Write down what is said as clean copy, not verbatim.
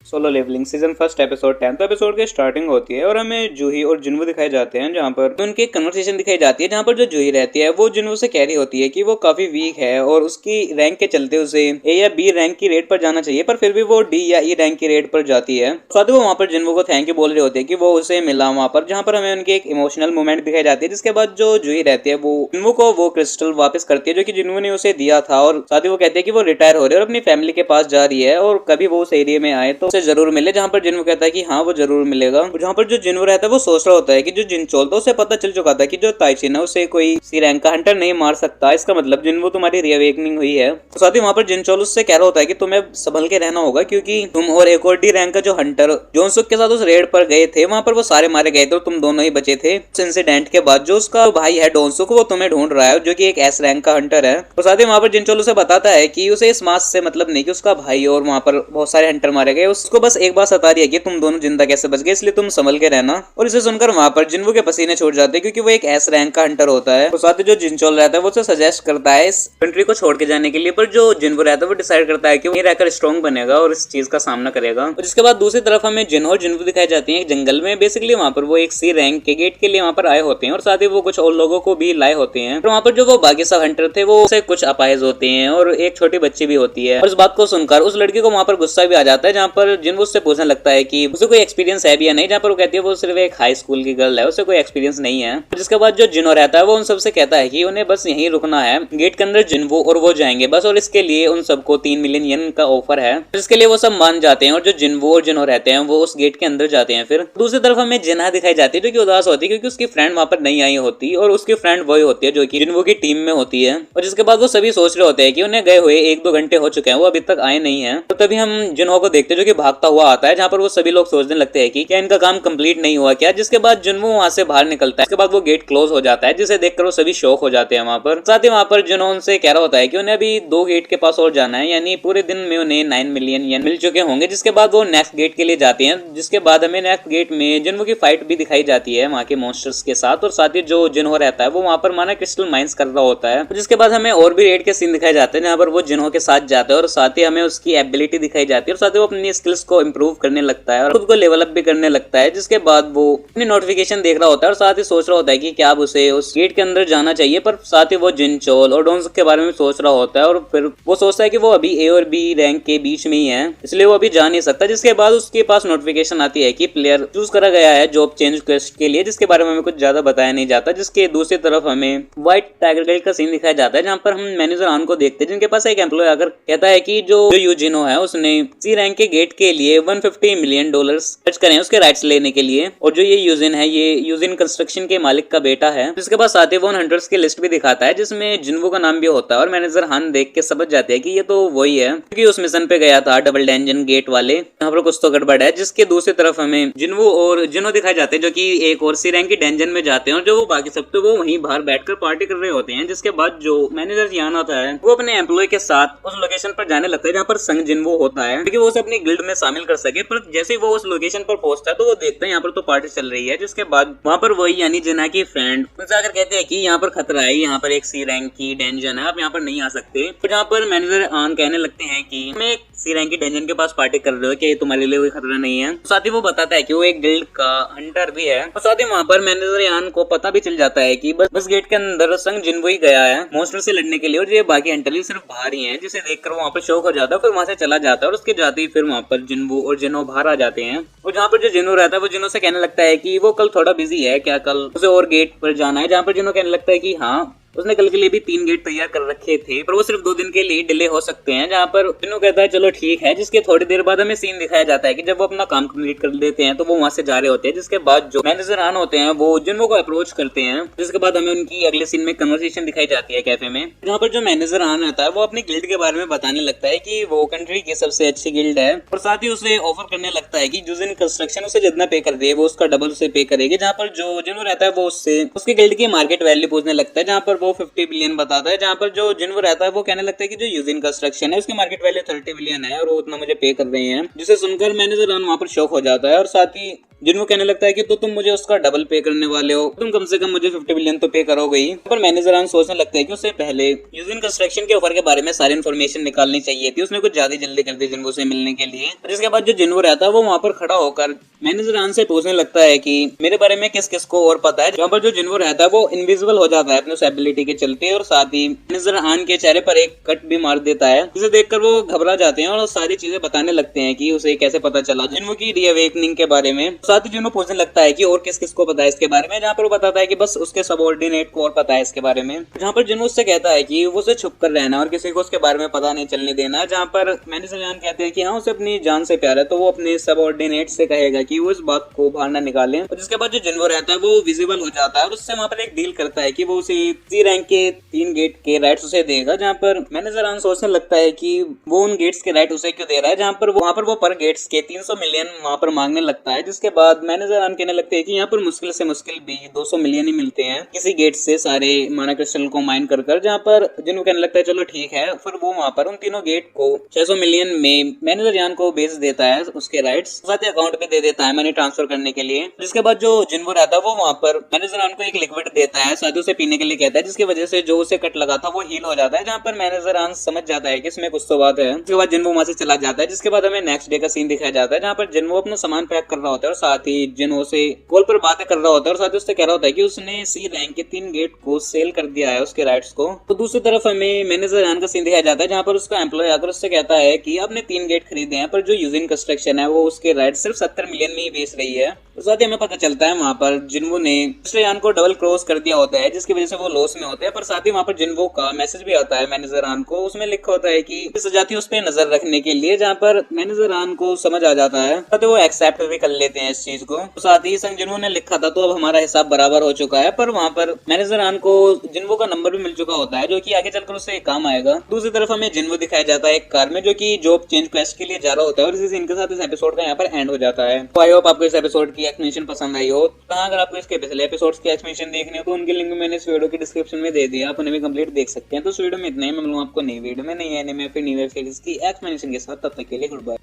Solo leveling season first episode 10। तो episode की starting होती है और हमें जूही और जिन्वो दिखाए जाते हैं, जहाँ पर उनकी एक कन्वर्सेशन दिखाई जाती है, जहाँ पर जो जूही रहती है वो जिन्वो से कह रही होती है कि वो काफी वीक है और उसकी रैंक के चलते उसे ए या बी रैंक की रेट पर जाना चाहिए, पर फिर भी वो डी या ई रैंक की रेट पर जाती है। साथ ही वो वहाँ पर जिन्वो को थैंक यू बोल रही होती है कि वो उसे मिला वहाँ पर, जहाँ पर हमें उनकी एक इमोशनल मोमेंट दिखाई जाती है। जिसके बाद जो जूही रहती है वो जिन्वो को वो क्रिस्टल वापस करती है जो कि जिन्वो ने उसे दिया था, और साथ ही वो कहती है कि वो रिटायर हो रही है और अपनी फैमिली के पास जा रही है और कभी वो उस एरिया में आए तो उसे जरूर मिले, जहाँ पर जिन्वो कहता है कि हाँ वो जरूर मिलेगा। जहाँ पर जो जिन्वो रहता है वो सोच रहा होता है कि जो जिनचोल था उसे पता चल चुका था कि जो ताइचिन है उसे कोई सी रैंक का हंटर नहीं मार सकता, इसका मतलब जिन्वो तुम्हारी रीअवेकनिंग हुई है। तो साथ ही वहाँ पर जिनचोल उससे कह रहा होता है कि तुम्हें संभल के रहना होगा, क्योंकि तुम और एक और डी रैंक का जो हंटर जोनसुक के साथ उस रेड पर गए थे वहाँ पर वो सारे मारे गए थे और तुम दोनों ही बचे थे। उस इंसिडेंट के बाद जो उसका भाई है डोनसुक वो तुम्हें ढूंढ रहा है, जो कि एक एस रैंक का हंटर है। तो साथ ही वहाँ पर जिनचोल उसे बताता है कि उसे इस मास से मतलब नहीं कि उसका भाई और वहाँ पर बहुत सारे हंटर मारे गए, उसको बस एक बात सता रही है कि तुम दोनों जिंदा कैसे बच गए, इसलिए तुम संभल के रहना। और इसे सुनकर वहाँ पर जिन्वो के पसीने छूट जाते हैं, क्योंकि वो एक एस रैंक का हंटर होता है। तो साथ ही जो जिनचोल रहता है वो उसे सजेस्ट करता है इस कंट्री को छोड़ के जाने के लिए, पर जो जिन्वो रहता है वो डिसाइड करता है कि वो यहीं रहकर स्ट्रॉन्ग बनेगा और इस चीज का सामना करेगा। और इसके बाद दूसरी तरफ हमें जिन्हो और जिन्वो दिखाई जाती है एक जंगल में। बेसिकली वहाँ पर वो एक सी रैंक के गेट के लिए वहाँ पर आए होते हैं और साथ ही वो कुछ और लोगों को भी लाए होते हैं। तो वहाँ पर जो वो बाकी सब हंटर थे वो उसे कुछ अपाहिज होते हैं और एक छोटी बच्ची भी होती है। और इस बात को सुनकर उस लड़की को वहाँ पर गुस्सा भी आ जाता है, जहाँ पर जिन्वो उससे पूछने लगता है कि उसे कोई एक्सपीरियंस है भी या नहीं, जहाँ पर वो कहती है वो सिर्फ एक हाई स्कूल की गर्ल है, उसे कोई एक्सपीरियंस नहीं है। जिसके बाद जो जिन्हो रहता है वो उन सबसे कहता है कि उन्हें बस यहीं रुकना है, गेट के अंदर जिन्वो और वो जाएंगे बस, और इसके लिए उन सबको 3 मिलियन येन का ऑफर है, जिसके लिए वो सब मान जाते हैं। और जो जिन्वो और जिन्हो रहते हैं वो उस गेट के अंदर जाते हैं। फिर दूसरी तरफ हमें जिन्हा दिखाई जाती है जो कि उदास होती है, क्योंकि उसकी फ्रेंड वहां पर नहीं आई होती और उसकी फ्रेंड वही होती है जो कि जिन्वो की टीम में होती है। और जिसके बाद वो सभी सोच रहे होते हैं कि उन्हें गए हुए 1-2 घंटे हो चुके हैं, वो अभी तक आए नहीं है। तो तभी हम जिन्हो को देखते हैं जो कि भागता हुआ आता है, जहाँ पर वो सभी लोग सोचने लगते हैं कि क्या इनका काम कंप्लीट नहीं हुआ क्या। जिसके बाद जिन्वो वहां से बाहर निकलता है, इसके बाद वो गेट क्लोज हो जाता है, जिसे देखकर वो सभी शॉक हो जाते हैं वहां पर। साथ ही वहां पर जिन्हो उनसे कह रहा होता है कि उन्हें अभी 2 गेट के पास और जाना है, यानी पूरे दिन में उन्हें 9 मिलियन येन मिल चुके होंगे। जिसके बाद वो नेक्स्ट गेट के लिए जाते हैं, जिसके बाद हमें नेक्स्ट गेट में जिन्वो की फाइट भी दिखाई जाती है वहां के मॉन्स्टर्स के साथ। और साथ ही जो जिन्हो रहता है वो वहां पर माना क्रिस्टल माइंस कर रहा होता है। जिसके बाद हमें और भी रेड के सीन दिखाए जाते हैं, जहाँ पर वो जिन्हो के साथ जाता है और साथ ही हमें उसकी एबिलिटी दिखाई जाती है और साथ ही वो अपनी स्किल्स को इंप्रूव करने लगता है और खुद को लेवल अप भी करने लगता है। जिसके बाद वो अपनी नोटिफिकेशन देख रहा होता है और साथ ही सोच रहा होता है कि क्या अब उसे उस गेट के अंदर जाना चाहिए, पर साथ ही वो जिनचोल और डोनसुक के बारे में सोच रहा होता है और फिर वो सोचता है कि वो अभी ए और बी रैंक के बीच में ही है, इसलिए वो अभी जा नहीं सकता। जिसके बाद उसके पास नोटिफिकेशन आती है कि प्लेयर चूज करा गया है जॉब चेंज क्वेस्ट के लिए, जिसके बारे में हमें कुछ ज्यादा बताया नहीं जाता। जिसके दूसरी तरफ हमें व्हाइट टाइगर गेट का सीन दिखाया जाता है, जहाँ पर हम मैनेजर आन को देखते हैं, जिनके पास एक एम्प्लॉय आकर कहता है कि जो यूजिनो है उसने सी रैंक के गेट के लिए 150 मिलियन डॉलर खर्च करे उसके राइट्स लेने के लिए, और जो ये यूजिन है ये यूजिन कंस्ट्रक्शन के मालिक का बेटा है। जिसके बाद साथ ही वो हंटर्स की लिस्ट भी दिखाता है, जिसमें जिन्वो का नाम भी होता है। और मैनेजर हान देख के समझ जाते हैं कि ये तो वही है, क्योंकि उस मिशन पे गया था डबल डेंजन गेट वाले, यहाँ पर कुछ तो गड़बड़ है। जिसके दूसरी तरफ हमें जिन्वो और जिन्हो दिखाए जाते हैं, जो कि एक और सी रैंक की डेंजन में जाते हैं और जो वो बाकी सब तो वो वहीं बाहर बैठकर पार्टी कर रहे होते हैं। जिसके बाद जो मैनेजर यान आता है वो अपने एम्प्लॉय के साथ उस लोकेशन पर जाने लगता है जहाँ पर संग जिन्वो होता है, क्योंकि वो उसे अपनी गिल्ड में शामिल कर सके। पर जैसे ही वो उस लोकेशन पर पहुंचता है तो वो देखते हैं यहाँ पर तो पार्टी चल रही है। जिसके बाद वहाँ पर वही यानी जिन्हा की फ्रेंड उनसे आकर कहते हैं कि यहाँ पर खतरा है, यहाँ पर एक सी रैंक की डेंजन है, आप यहाँ पर नहीं आ सकते। तो जहाँ पर मैनेजर आन कहने लगते हैं कि हम एक सी रैंक की डेंजन के पास पार्टी कर रहे हो, क्या तुम्हारे लिए कोई खतरा नहीं है। साथ ही वो बताता है कि वो एक गिल्ड का हंटर भी है। और साथ ही वहाँ पर मैनेजर यान को पता भी चल जाता है कि बस गेट के अंदर संग जिन्वो ही गया है मॉन्स्टर से लड़ने के लिए, और ये बाकी हंटर भी सिर्फ बाहर ही हैं। जिसे देखकर वहाँ पर शौक हो जाता है, फिर वहाँ से चला जाता है और उसके जाते ही फिर वहाँ पर जिन्वो और जिन्हो बाहर आ जाते हैं। और जहाँ पर जो जिन्हो रहता है वो जिन्हो से कहने लगता है कि वो कल थोड़ा बिजी है, क्या कल उसे और गेट पर जाना है। जहाँ पर जिन्हो कहने लगता है कि हाँ उसने कल के लिए भी 3 गेट तैयार कर रखे थे, पर वो सिर्फ 2 दिन के लिए डिले हो सकते हैं। जहाँ पर जिन्हो कहता है चलो ठीक है। जिसके थोड़ी देर बाद हमें सीन दिखाया जाता है कि जब वो अपना काम कंप्लीट कर देते हैं तो वो वहाँ से जा रहे होते हैं। जिसके बाद जो मैनेजर आन होते हैं वो जिन्हो को अप्रोच करते हैं। जिसके बाद हमें उनकी अगले सीन में कन्वर्सेशन दिखाई जाती है कैफे में, जहाँ पर जो मैनेजर आन रहता है वो अपनी गिल्ड के बारे में बताने लगता है कि वो कंट्री की सबसे अच्छी गिल्ड है, और साथ ही उसे ऑफर करने लगता है कि यूजिन कंस्ट्रक्शन उसे जितना पे कर दे वो उसका डबल उसे पे करेगी। जहाँ पर जो जिन्हो रहता है वो उससे उसकी गिल्ड की मार्केट वैल्यू पूछने लगता है, जहाँ पर वो 50 बिलियन बताता है। जहाँ पर जो जिन्वो रहता है वो कहने लगता है कि जो यूजिन कंस्ट्रक्शन है उसकी मार्केट वैल्यू 30 बिलियन है और वो उतना मुझे पे कर रहे हैं। जिसे सुनकर मैनेजर वहां पर शॉक हो जाता है और साथ ही जिन्हों कहने लगता है कि तो तुम मुझे उसका डबल पे करने वाले हो, तुम कम से कम मुझे 50 बिलियन तो पे करोगे ही। पर मैनेजर आन सोचने लगता है कि उसे पहले यूजिन कंस्ट्रक्शन के ऑफर के बारे में सारी इन्फॉर्मेशन निकालनी चाहिए थी। उसने कुछ ज्यादा जल्दी कर दी जिन्हों से मिलने के लिए। जिसके बाद जो जिन्हों रहता है वो वहां पर खड़ा होकर मैनेजर आन से पूछने लगता है कि मेरे बारे में किस किस को और पता है। जहाँ पर जो जिन्हों रहता है वो इनविजिबल हो जाता है अपने एबिलिटी के चलते, और साथ ही मैनेजर आन के चेहरे पर एक कट भी मार देता है, जिसे देखकर वो घबरा जाते हैं और सारी चीजें बताने लगते हैं कि उसे कैसे पता चला जिन्हों की रीअवेकनिंग के बारे में। साथ ही जिन्हों पूछने लगता है कि और किस किस को पता है इसके बारे में, जहाँ पर वो बताता है कि बस उसके सबऑर्डिनेट को और पता है इसके बारे में। जहाँ पर जिन्हों उससे कहता है कि वो उसे छुप कर रहना और किसी को उसके बारे में पता नहीं चलने देना। जहाँ पर मैनेजर आन कहते हैं कि हाँ उसे अपनी जान से प्यार है, तो वो अपने सबऑर्डिनेट से कहेगा कि वो इस बात को बाहर ना निकालें। और जिसके बाद जो जिन्हों रहता है वो विजिबल हो जाता है और उससे वहाँ पर एक डील करता है कि वो उसे सी रैंक के 3 गेट के राइट्स उसे देगा। जहाँ पर मैनेजर आन सोचने लगता है कि वो उन गेट्स के राइट उसे क्यों दे रहा है, जहाँ पर वहाँ पर वो पर गेट्स के 300 मिलियन वहाँ पर मांगने लगता है। जिसके बाद मैनेजर आन कहने लगते हैं कि यहाँ पर मुश्किल से मुश्किल भी 200 मिलियन ही मिलते हैं किसी गेट से सारे माना क्रिस्टल को माइन कर कर। जहाँ पर जिन्हों कहने लगता है चलो ठीक है, फिर वो वहाँ पर उन तीनों गेट को 600 मिलियन में मैनेजर जान को बेच देता है उसके राइट्स, साथ ही अकाउंट पे दे देता है मनी ट्रांसफर करने के लिए। जिसके बाद जो जिन्हो रहता है वो वहाँ पर मैनेजर आन को एक लिक्विड देता है, साथ ही उसे पीने के लिए कहता है, जिसकी वजह से जो उसे कट लगा था वो हील हो जाता है। जहाँ पर मैनेजर आन समझ जाता है कि इसमें कुछ तो बात है। उसके बाद जिन्हो वहाँ से चला जाता है। जिसके बाद हमें नेक्स्ट डे का सीन दिखाया जाता है, जहाँ पर जिन्हो अपना सामान पैक कर रहा होता है और साथ ही जिन्हो से कॉल पर बातें कर रहा होता है और साथ ही उससे कह रहा होता है कि उसने सी रैंक के 3 गेट को सेल कर दिया है उसके राइट्स को। तो दूसरी तरफ हमें मैनेजर आन का सीन दिखाया जाता है, जहाँ पर उसका एम्प्लॉय आकर उससे कहता है कि आपने 3 गेट खरीदे हैं, पर जो यूजिन कंस्ट्रक्शन है वो उसके राइट सिर्फ 70 मिलियन में ही बेच रही है। तो साथ ही हमें पता चलता है वहाँ पर जिन्हो ने आन को डबल क्रॉस कर दिया होता है, जिसकी वजह से वो लॉस में होते हैं। पर साथ ही वहाँ पर जिन्हो का मैसेज भी आता है मैनेजर आन को, उसमें लिखा होता है कि सजाती उस पर नजर रखने के लिए। जहाँ पर मैनेजर आन को समझ आ जाता है तो वो एक्सेप्ट भी कर लेते हैं इस चीज को। तो साथ ही संग जिन्हो ने लिखा था तो अब हमारा हिसाब बराबर हो चुका है। पर वहाँ पर मैनेजर आन को जिन्हो का नंबर भी मिल चुका होता है, जो कि आगे चलकर उससे काम आएगा। दूसरी तरफ हमें जिन्हो दिखाया जाता है एक कार में, जो कि जॉब चेंज क्वेस्ट के लिए जा रहा होता है। और इसी सीन के साथ इस एपिसोड का यहाँ पर एंड हो जाता है। तो आई होप आपको इस एपिसोड की एक्सप्लेनेशन पसंद आई हो। तो अगर आपको इसके पिछले एपिसोड्स की एक्सप्लेनेशन देखनी हो तो उनके लिंक मैंने इस वीडियो की डिस्क्रिप्शन में दे दिया, आप उन्हें भी कंप्लीट देख सकते हैं। तो इस वीडियो में इतना ही, मैं मिलूंगा आपको नई वीडियो में नई एनिमे फिर न्यू वेब सीरीज की एक्सप्लेनेशन के साथ। तब तक के लिए गुड बाय।